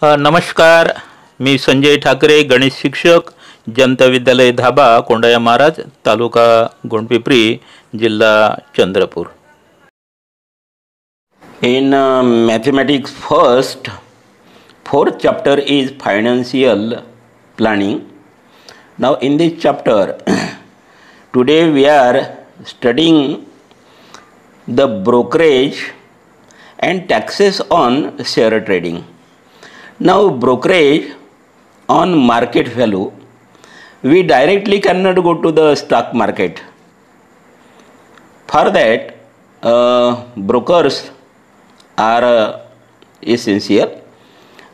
नमस्कार. मी संजय ठाकरे, गणित शिक्षक, जनता विद्यालय धाबा, कोंडाया महाराज, तालुका गोंडपिंपरी, जिल्हा Chandrapur. In mathematics first, fourth chapter is financial planning. Now in this chapter, today we are studying the brokerage and taxes on share trading. Now brokerage on market value, we directly cannot go to the stock market. For that, brokers are essential.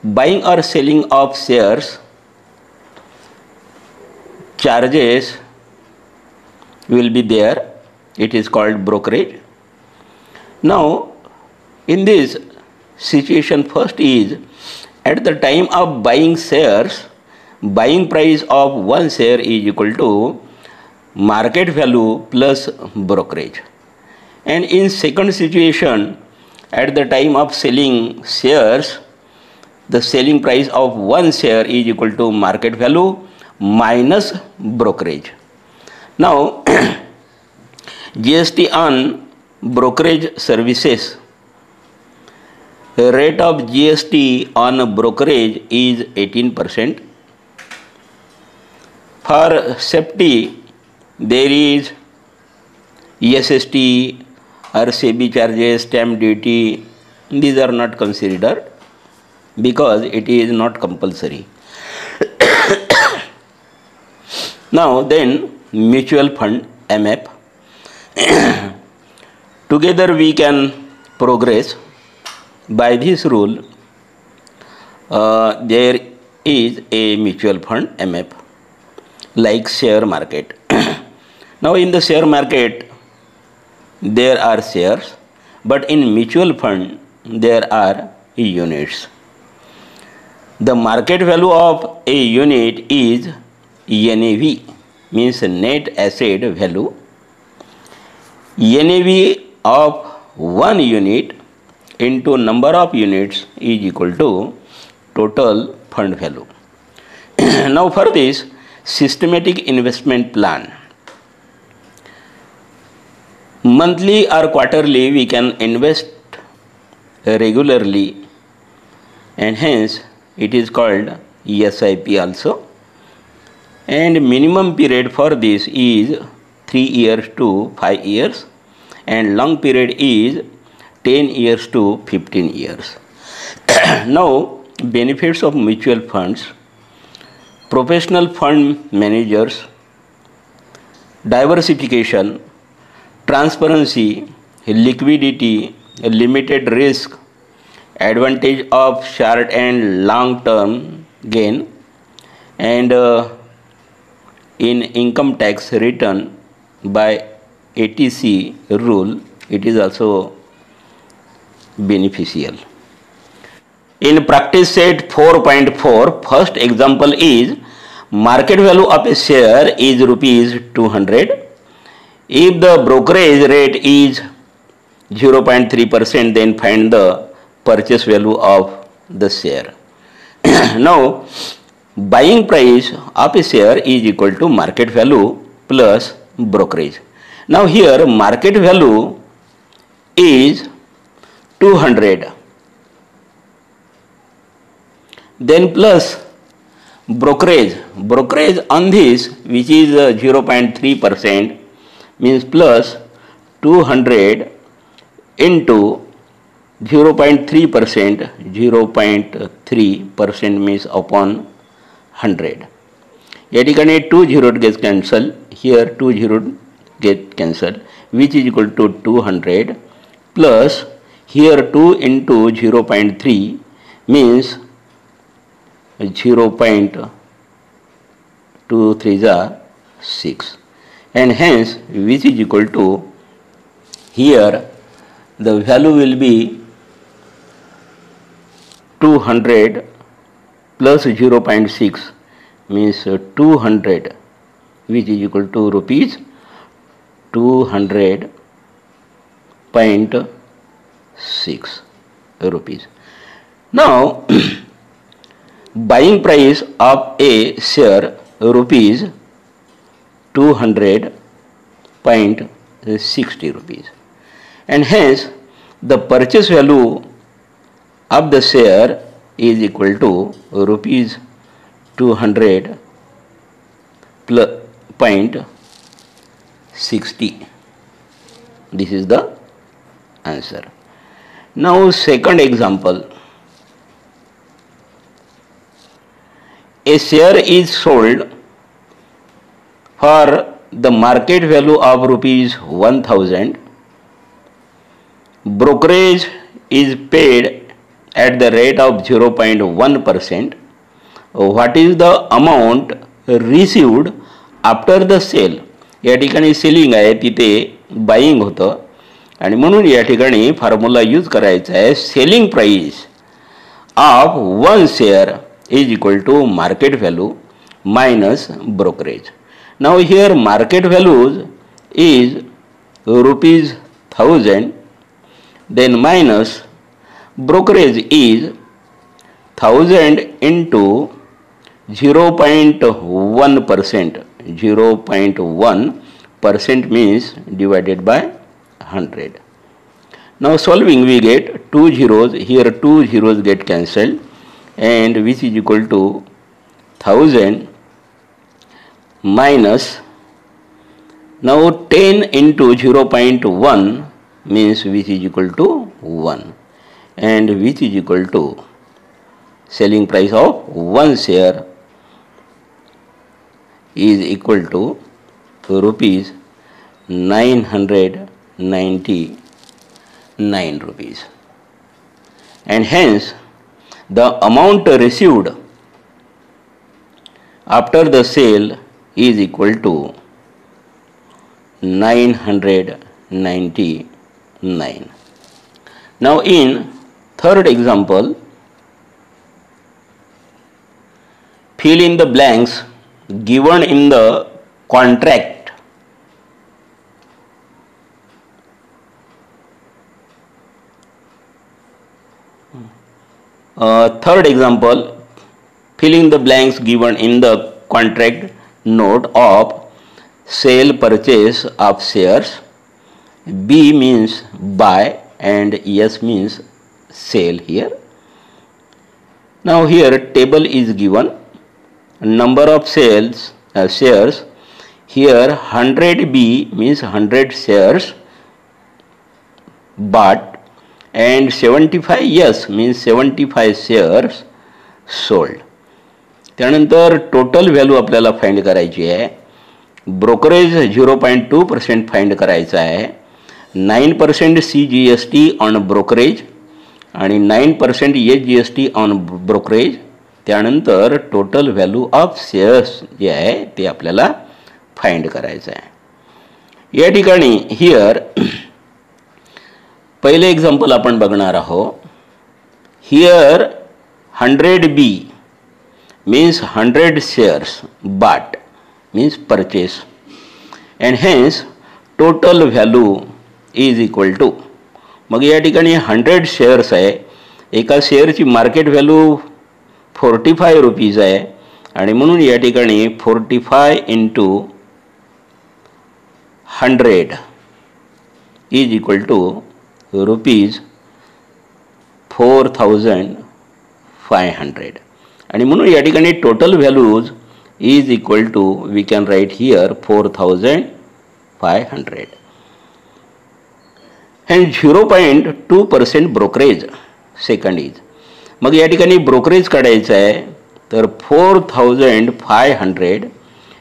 Buying or selling of shares, charges will be there. It is called brokerage. Now in this situation, first is at the time of buying shares, buying price of one share is equal to market value plus brokerage. And in second situation, at the time of selling shares, the selling price of one share is equal to market value minus brokerage. Now GST on brokerage services. The rate of GST on brokerage is 18%. For safety, there is SST or SEBI charges, stamp duty. These are not considered because it is not compulsory. Now then, mutual fund MF. Together we can progress. By this rule, there is a mutual fund MF like share market. Now in the share market, there are shares, but in mutual fund, there are units. The market value of a unit is NAV, means net asset value. NAV of one unit into number of units is equal to total fund value. Now for this systematic investment plan, monthly or quarterly we can invest regularly, and hence it is called SIP also. And minimum period for this is 3 years to 5 years, and long period is 10 years to 15 years. Now, benefits of mutual funds: professional fund managers, diversification, transparency, liquidity, limited risk, advantage of short and long term gain, and in income tax return by ATC rule, it is also beneficial. In practice set 4.4, first example is market value of a share is rupees 200. If the brokerage rate is 0.3%, then find the purchase value of the share. Now buying price of a share is equal to market value plus brokerage. Now here market value is 200, then plus brokerage on this, which is 0.3%, means plus 200 into 0.3%, 0.3% means upon 100. Yet 2 zeros gets cancelled, here 2 zeros get cancelled, which is equal to 200 plus here 2 into 0.3 means 0.23 6, and hence which is equal to, here the value will be 200 plus 0.6 means 200, which is equal to rupees 200.6 rupees. Now buying price of a share rupees 200.60 rupees, and hence the purchase value of the share is equal to rupees 200.60. This is the answer. Now second example. A share is sold for the market value of rupees 1000. Brokerage is paid at the rate of 0.1%. What is the amount received after the sale? या ठिकाणी selling आहे, तिथे buying होतं आणि म्हणून या ठिकाणी formula use करायचा आहे. Selling price of one share is equal to market value minus brokerage. Now here market values is rupees 1000, then minus brokerage is 1000 into 0.1%. 0.1% means divided by 100. Now solving we get 2 zeros, here 2 zeros get cancelled, and which is equal to 1000 minus, now 10 into 0.1 means which is equal to 1, and which is equal to selling price of one share is equal to rupees 999 rupees, and hence the amount received after the sale is equal to 999. Now in third example, fill in the blanks given in the contract. Third example, filling the blanks given in the contract note of sale purchase of shares. B means buy and S means sale here. Now here table is given, number of shares. Here 100B means 100 shares bought, and 75S means 75 shares sold. त्यानंतर total value आपल्याला find करायची आहे. Brokerage 0.2% find करायचा आहे. 9% CGST on brokerage आणि 9% SGST on brokerage. त्यानंतर total value of shares जे आहे ते आपल्याला फाइंड करायचं आहे. या ठिकाणी हियर पहिले एक्झाम्पल आपण बघणार आहोत. Here 100B means 100 shares bought means purchase, and hence total value is equal to, मग या ठिकाणी 100 शेअर्स आहे. एका शेअरची मार्केट व्हॅल्यू 45 रुपीज आहे आणि म्हणून या ठिकाणी 45 into 100 is equal to rupees 4500, आणि म्हणून या ठिकाणी total values is equal to, we can write here 4500, and 0.2% brokerage second is. मग या ठिकाणी ब्रोकरेज काढायचं आहे, तर 4500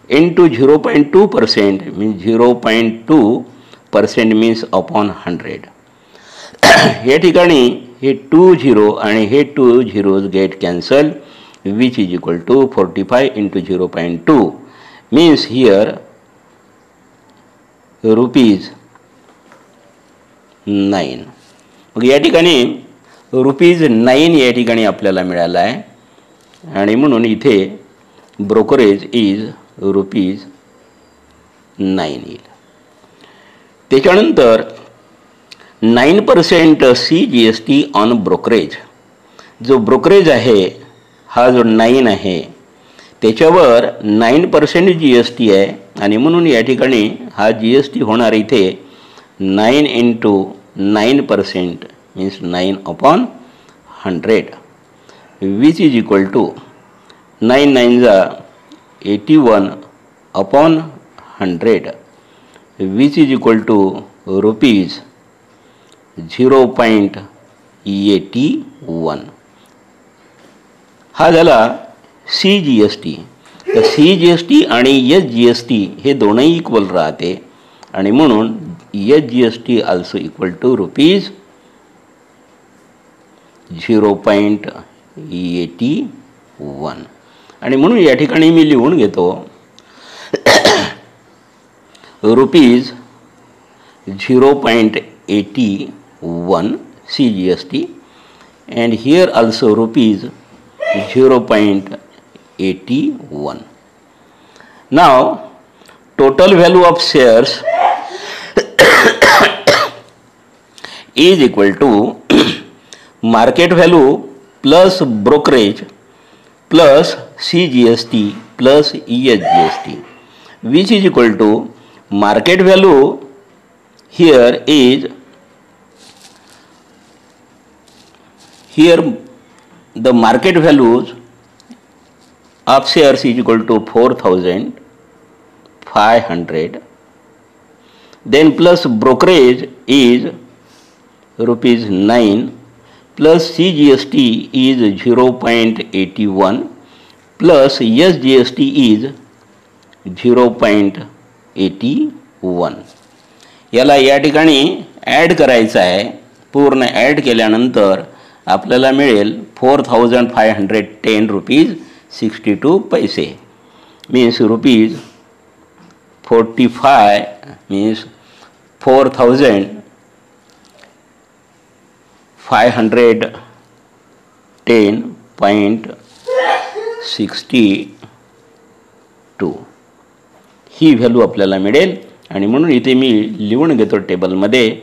into 0.2% means 0.2% means upon 100. या ठिकाणी हे 2 0 आणि हे 2 zeros get cancelled, which is equal to 45 into 0.2 means here rupees 9. मग या ठिकाणी रुपीज 9 या ठिकाणी आपल्याला मिळाला आहे आणि म्हणून इथे ब्रोकरेज इज रुपीज 9 येईल. त्याच्यानंतर 9% CGST ऑन ब्रोकरेज. जो ब्रोकरेज आहे हा जो 9 आहे त्याच्यावर 9% GST आहे आणि म्हणून या ठिकाणी हा GST होणार इथे 9 into 9% means 9/100 which is equal to 9 9s are 81/100 which is equal to rupees 0.81. हा झाला CGST. तर CGST आणि SGST हे दोनही इक्वल राहते आणि म्हणून SGST also equal to rupees 0.81 आणि म्हणून या ठिकाणी मी लिहून घेतो rupees 0.81 CGST and here also rupees 0.81. Now total value of shares is equal to market value plus brokerage plus CGST plus ESGST which is equal to market value here the market values of shares is equal to 4,500, then plus brokerage is rupees 9 plus CGST is 0.81 plus SGST is 0.81. याला या ठिकाणी add करायचं आहे. पूर्ण add केल्यानंतर आपल्याला मिळेल 4,510 rupees 62 पैसे मीन्स रुपीज 45 मीन्स 4,510.62 ही व्हॅल्यू आपल्याला मिळेल आणि म्हणून इथे मी लिहून घेतो टेबलमध्ये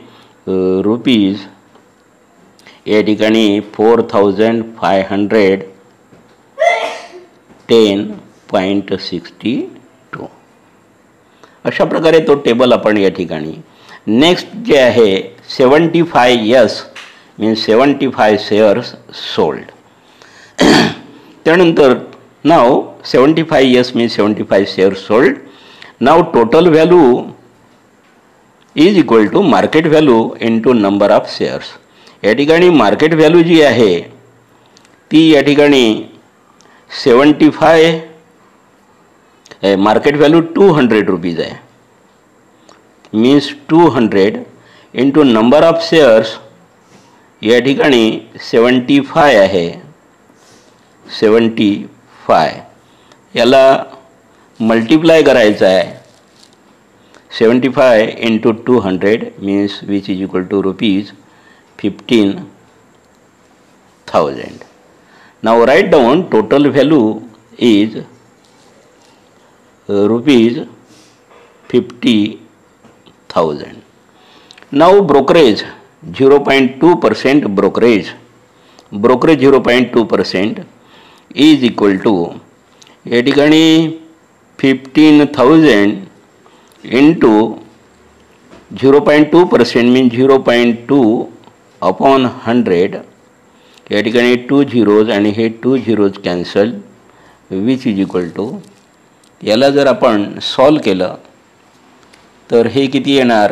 रुपीज या ठिकाणी 4,510.62 अशा प्रकारे तो टेबल आपण या ठिकाणी. नेक्स्ट जे आहे 75S मीन्स 75 शेअर्स सोल्ड. त्यानंतर now 75S means 75 shares sold. Now total value is equal to market value into number of shares. या ठिकाणी मार्केट व्हॅल्यू जी आहे ती या ठिकाणी 75 मार्केट व्हॅल्यू 200 रुपीज आहे means 200 into number of shares या ठिकाणी 75 आहे 75 याला मल्टिप्लाय करायचं आहे 75 into 200 means which is equal to rupees 15,000. Now write down total value is rupees 50,000. Now brokerage 0.2% brokerage 0.2% is equal to या ठिकाणी 15,000 into 0.2% means 0.2/100. या ठिकाणी 2 zeros आणि हे 2 zeros cancel which is equal to याला जर आपण सॉल्व केलं तर हे किती येणार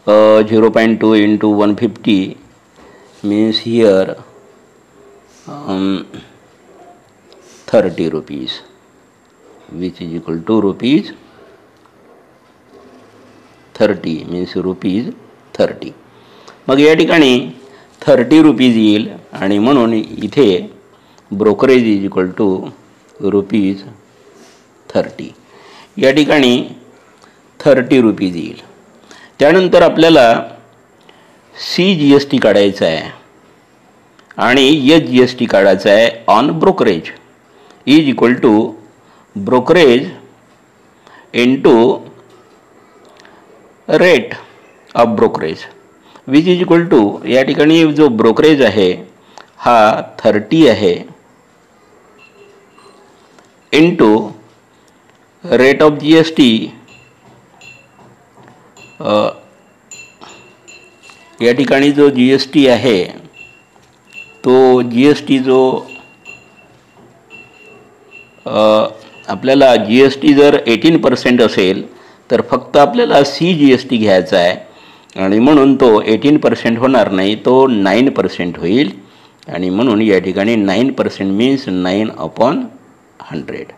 0.2 into 150 means here 30 rupees which is equal to rupees 30 means rupees 30. मग या ठिकाणी 30 रुपीज येईल आणि म्हणून इथे brokerage is equal to rupees 30. या ठिकाणी 30 रुपीज येईल. त्यानंतर आपल्याला CGST काढायचा आहे आणि SGST काढायचा आहे on brokerage is equal to brokerage into rate of brokerage which is equal to या ठिकाणी जो ब्रोकरेज आहे हा 30 आहे into rate of GST या ठिकाणी जो GST आहे तो GST जो आपल्याला GST जर 18% असेल तर फक्त आपल्याला CGST घ्यायचा आहे आणि म्हणून तो 18% होणार नाही, तो 9% होईल आणि म्हणून या ठिकाणी 9% मीन्स 9/100.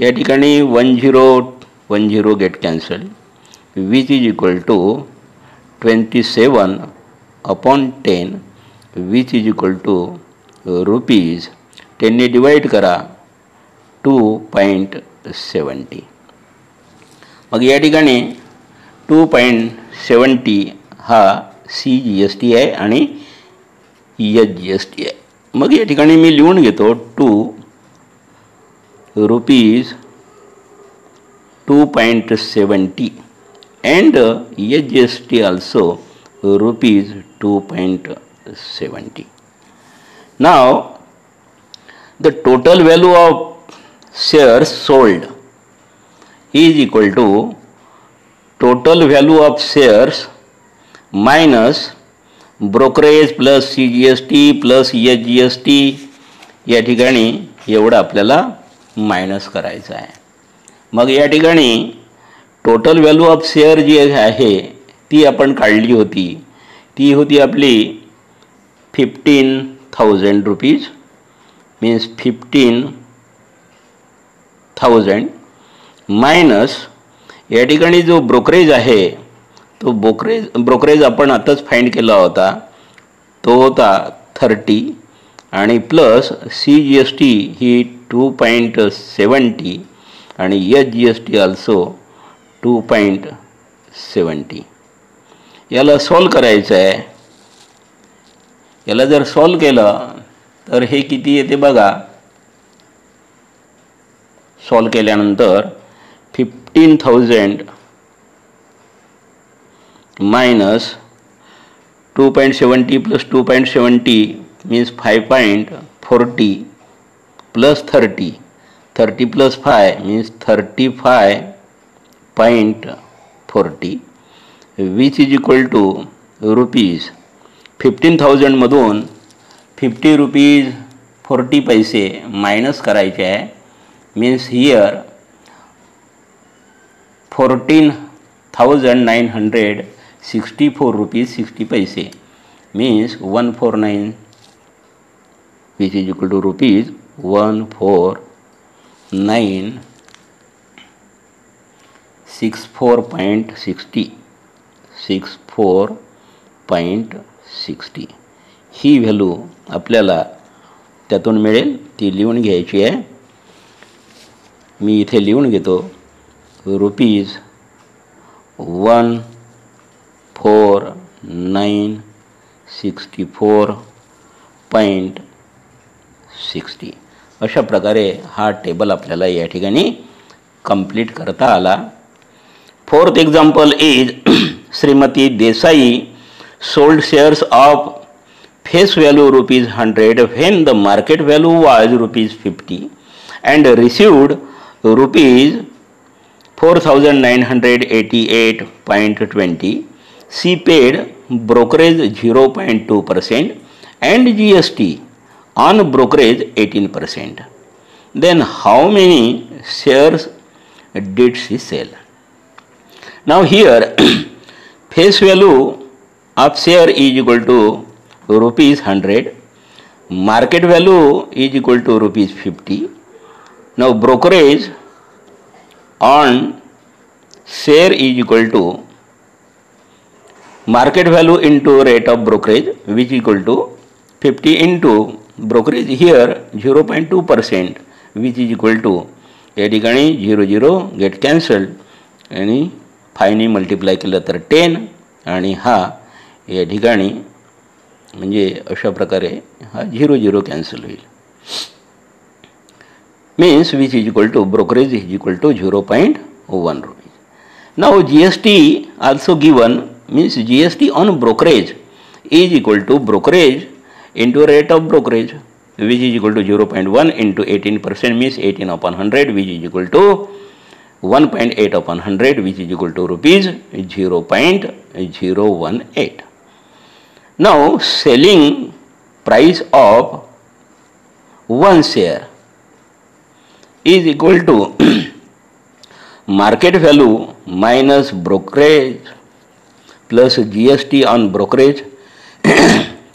या ठिकाणी 1010 get cancel, which is equal to 27/10 which is equal to rupees 10 divide करा 2.70. मग या ठिकाणी 2.70 हा CGST आहे आणि SGST आहे. मग या ठिकाणी मी लिहून घेतो 2 rupees 2.70 and SGST also rupees 2.70. Now the total value of shares sold is equal to total value of shares minus brokerage plus CGST plus SGST. या ठिकाणी एवढं आपल्याला मायनस करायचं आहे. मग या ठिकाणी टोटल व्हॅल्यू ऑफ शेअर जी आहे ती आपण काढली होती, ती होती आपली 15,000 रुपीज मीन्स 15,000 मायनस या ठिकाणी जो ब्रोकरेज आहे तो ब्रोकरेज आपण आताच फाइंड केला होता, तो होता 30 आणि प्लस CGST ही 2.70 आणि SGST ऑल्सो 2.70. याला सॉल्व करायचं आहे. याला जर सॉल्व केलं तर हे किती येते बघा. सॉल्व केल्यानंतर 15,000 minus 2.70 plus 2.70 means 5.40 plus 30 plus 5 means 35.40 which is equal to rupees 15,000 मधून 50 रुपीज 40 पैसे मायनस करायचे आहे. मीन्स हियर 14,964 रुपीज 60 पैसे means 149 which is equal to rupees 14,964.60 ही व्हॅल्यू आपल्याला त्यातून मिळेल, ती लिहून घ्यायची आहे. मी इथे लिहून घेतो रुपीज 14,964.60. अशा प्रकारे हा टेबल आपल्याला या ठिकाणी कंप्लीट करता आला. Fourth example is Shrimati Desai sold shares of face value rupees 100 when the market value was rupees 50 and received rupees 4,988.20. She paid brokerage 0.2% and GST on brokerage 18%. Then how many shares did she sell? Now here face value of share is equal to rupees 100, market value is equal to rupees 50. Now brokerage on share is equal to market value into rate of brokerage which is equal to 50 into brokerage here 0.2% which is equal to या ठिकाणी 0 get cancel आणि 5 ने multiply केलं तर 10 आणि हा या ठिकाणी म्हणजे अशा प्रकारे हा 0 कॅन्सल होईल. Means which is equal to brokerage is equal to 0.1 rupees. Now GST also given means GST on brokerage is equal to brokerage into rate of brokerage which is equal to 0.1 into 18% means 18 upon 100, which is equal to 1.8 upon 100, which is equal to rupees 0.018. Now selling price of one share is equal to market value minus brokerage plus GST on brokerage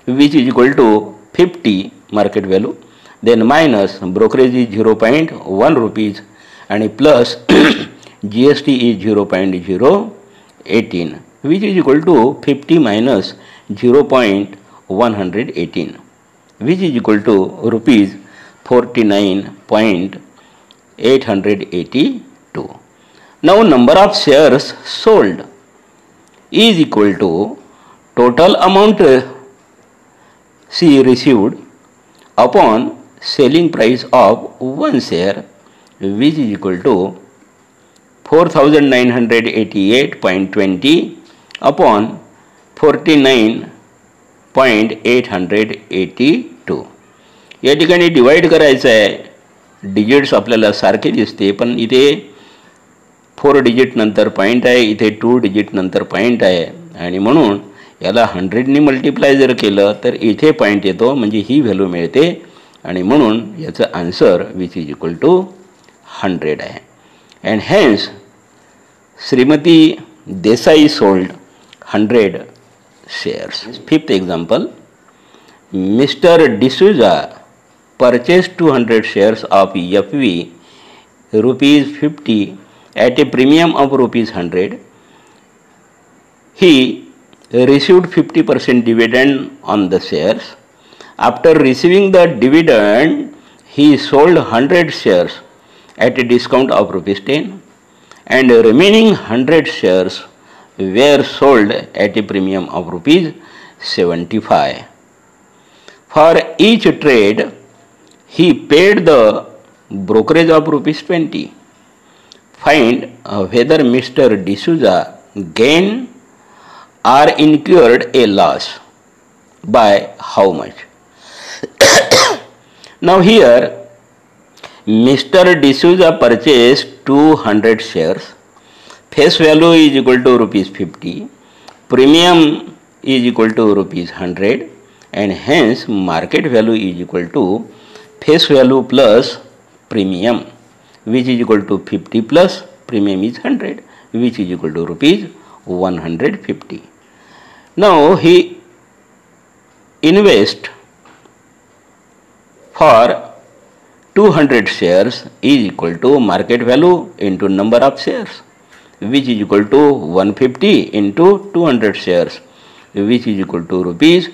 which is equal to 50 market value, then minus brokerage is 0.1 rupees and plus GST is 0.018 which is equal to 50 minus 0.118 which is equal to rupees 49.882. Now number of shares sold is equal to total amount she received upon selling price of one share which is equal to 4988.20 upon 49.882. या ठिकाणी divide करायचं आहे. Digits आपल्याला सारखे दिसते पण इथे 4 digit नंतर पॉईंट आहे, इथे 2 डिजिट नंतर पॉईंट आहे आणि म्हणून याला 100 ने मल्टिप्लाय जर केलं तर इथे पॉईंट येतो म्हणजे ही व्हॅल्यू मिळते आणि म्हणून याचं answer which is equal to 100 आहे. And hence Shrimati Desai sold 100 shares. Fifth example, Mr. D'Souza purchased 200 shares of FV rupees 50 at a premium of rupees 100. He received 50% dividend on the shares. After receiving the dividend, he sold 100 shares at a discount of rupees 10 and remaining 100 shares were sold at a premium of rupees 75. For each trade, he paid the brokerage of rupees 20. Find whether Mr. D'Souza gained or incurred a loss by how much. Now here, Mr. D'Souza purchased 200 shares. Face value is equal to rupees 50, premium is equal to rupees 100 and hence market value is equal to face value plus premium which is equal to 50 plus premium is 100 which is equal to rupees 150. Now he invest for 200 shares is equal to market value into number of shares which is equal to 150 into 200 shares which is equal to rupees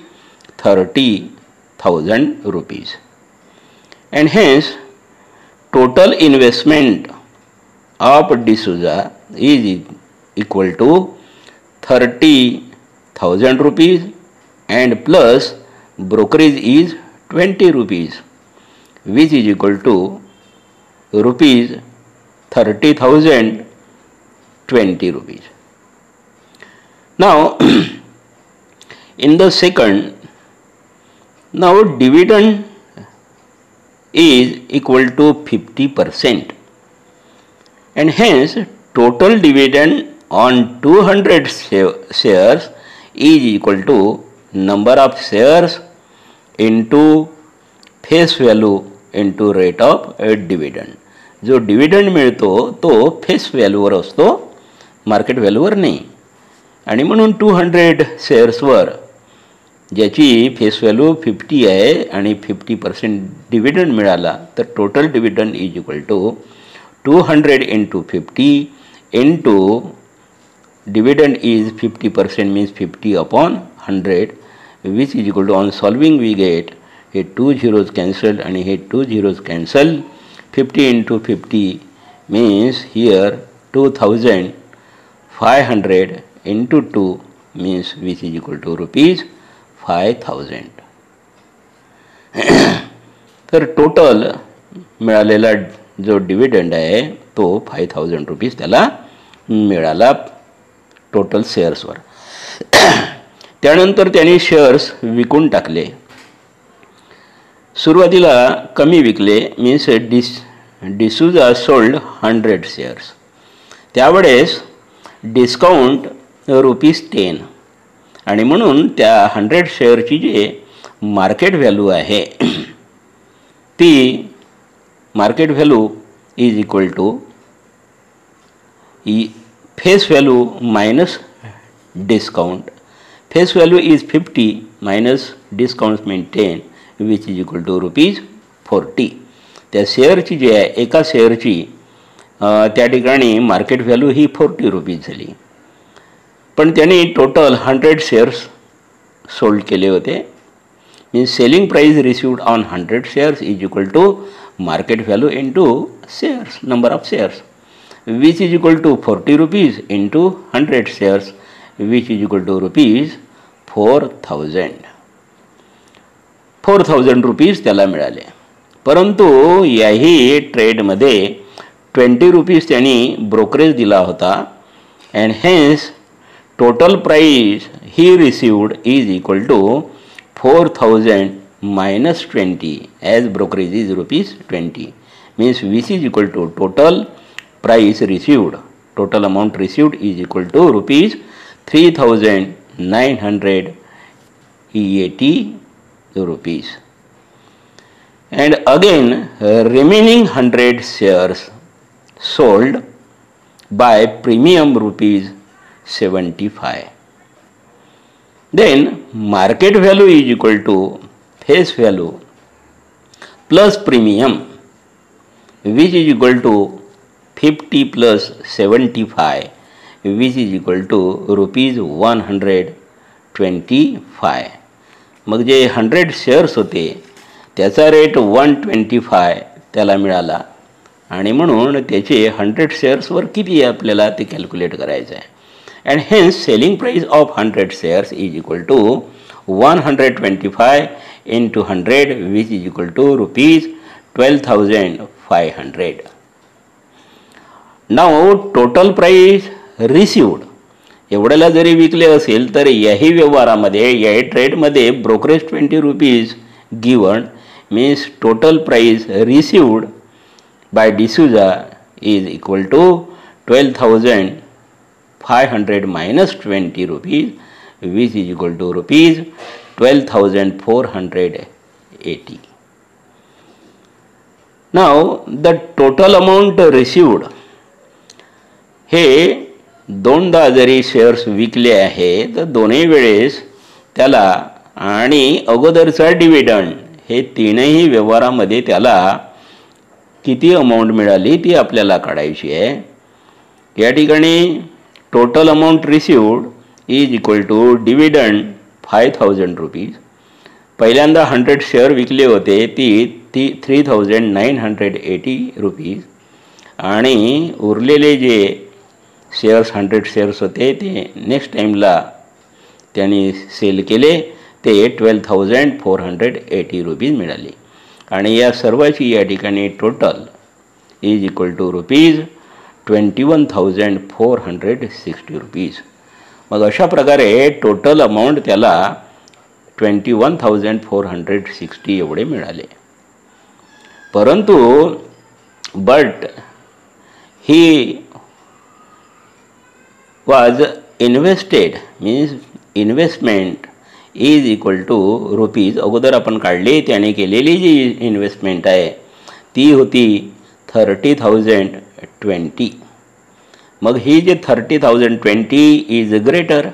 30,000 rupees. And hence total investment of D'Souza is equal to 30,000 rupees and plus brokerage is 20 rupees which is equal to rupees 30,000 20 rupees. Now in the second, now dividend is equal to 50% and hence total dividend on 200 shares is equal to number of shares into face value into rate of dividend. जो dividend मिळतो तो face व्हॅल्यूवर असतो, market व्हॅल्यूवर नाही. आणि म्हणून 200 शेअर्सवर ज्याची फेस व्हॅल्यू 50 आहे आणि 50% डिव्हिडंड मिळाला तर total dividend is equal to 200 into 50 into dividend is 50% means 50 upon 100 which is equal to on solving we get हे 2 zeros cancelled आणि हे 2 zeros cancelled. 50 into 50 means here 2500 into 2 means which is equal to rupees 5000. तर total मिळालेला जो dividend आहे तो 5000 rupees त्याला मिळाला टोटल शेअर्सवर. त्यानंतर त्यांनी शेअर्स विकून टाकले. सुरुवातीला कमी विकले मीन्स डिसूजा सोल्ड 100 शेअर्स, त्यावेळेस डिस्काउंट ₹10 आणि म्हणून त्या 100 शेअरची जी मार्केट व्हॅल्यू आहे ती market value is equal to face value minus discount. Face value is 50 minus discount mean 10 which is equal to ₹40. त्या शेअरची जी आहे एका शेअरची त्या ठिकाणी मार्केट व्हॅल्यू ही ₹40 झाली, पण त्यांनी टोटल 100 शेअर्स सोल्ड केले होते. Means selling price received on 100 shares is equal to market value into shares number of shares which is equal to ₹40 into 100 shares which is equal to ₹4,000. ₹4,000 त्याला मिळाले. परंतु याही ट्रेडमध्ये ₹20 त्यांनी ब्रोकरेज दिला होता अँड हेन्स टोटल प्राइस ही received is equal to 4,000 minus 20 as brokerage is ₹20 means which is equal to total price received, total amount received is equal to ₹3,980 and again remaining 100 shares sold by premium ₹75. Then market value is equal to face value plus premium which is equal to 50 plus 75 which is equal to ₹125. Mug J 100 shares होते त्याचा rate 125 त्याला मिळाला आणि म्हणून त्याचे 100 शेअर्सवर किती आपल्याला ते कॅल्क्युलेट करायचं आहे. And hence selling price of 100 shares is equal to 125 into 100 which is equal to ₹12,500. Now total price received एवढ्याला जरी विकले असेल तर याही व्यवहारामध्ये याही ट्रेडमध्ये brokerage ₹20 given means total price received by D'Souza is equal to 12,500 minus ₹20 which is equal to ₹12,480. Now the total amount received हे दोनदा जरी shares विकले आहे तर दोन्ही वेळेस त्याला आणि अगोदरचा डिव्हिडंड हे तीनही व्यवहारामध्ये त्याला किती अमाऊंट मिळाली ती आपल्याला काढायची आहे. या ठिकाणी total amount received is equal to dividend ₹5,000. पहिल्यांदा 100 शेअर विकले होते ती ₹3,980 आणि उरलेले जे शेअर्स 100 शेअर्स होते ते नेक्स्ट टाईमला त्यांनी सेल केले ते ₹12,480 मिळाले आणि या सर्वाची या ठिकाणी टोटल इज इक्वल टू ₹21,460. मग अशा प्रकारे टोटल अमाऊंट त्याला 21,460 एवढे मिळाले. परंतु but he was invested means investment is equal to rupees अगोदर आपण काढले त्याने केलेली जी इन्व्हेस्टमेंट आहे ती होती 30,020. मग ही जे 30,020 is greater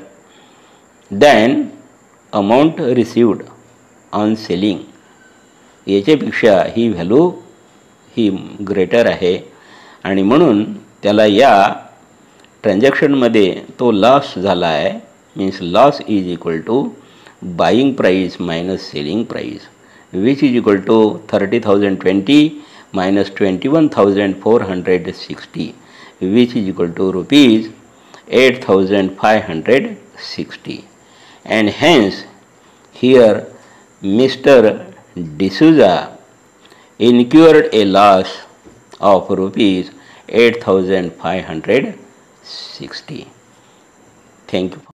than amount received on selling, याच्यापेक्षा ही व्हॅल्यू ही ग्रेटर आहे आणि म्हणून त्याला या ट्रान्झॅक्शनमध्ये तो लॉस झाला आहे. Means loss is equal to buying price minus selling price which is equal to 30,020 minus 21,460 which is equal to ₹8,560 and hence here Mr. D'Souza incurred a loss of ₹8,560. Thank you.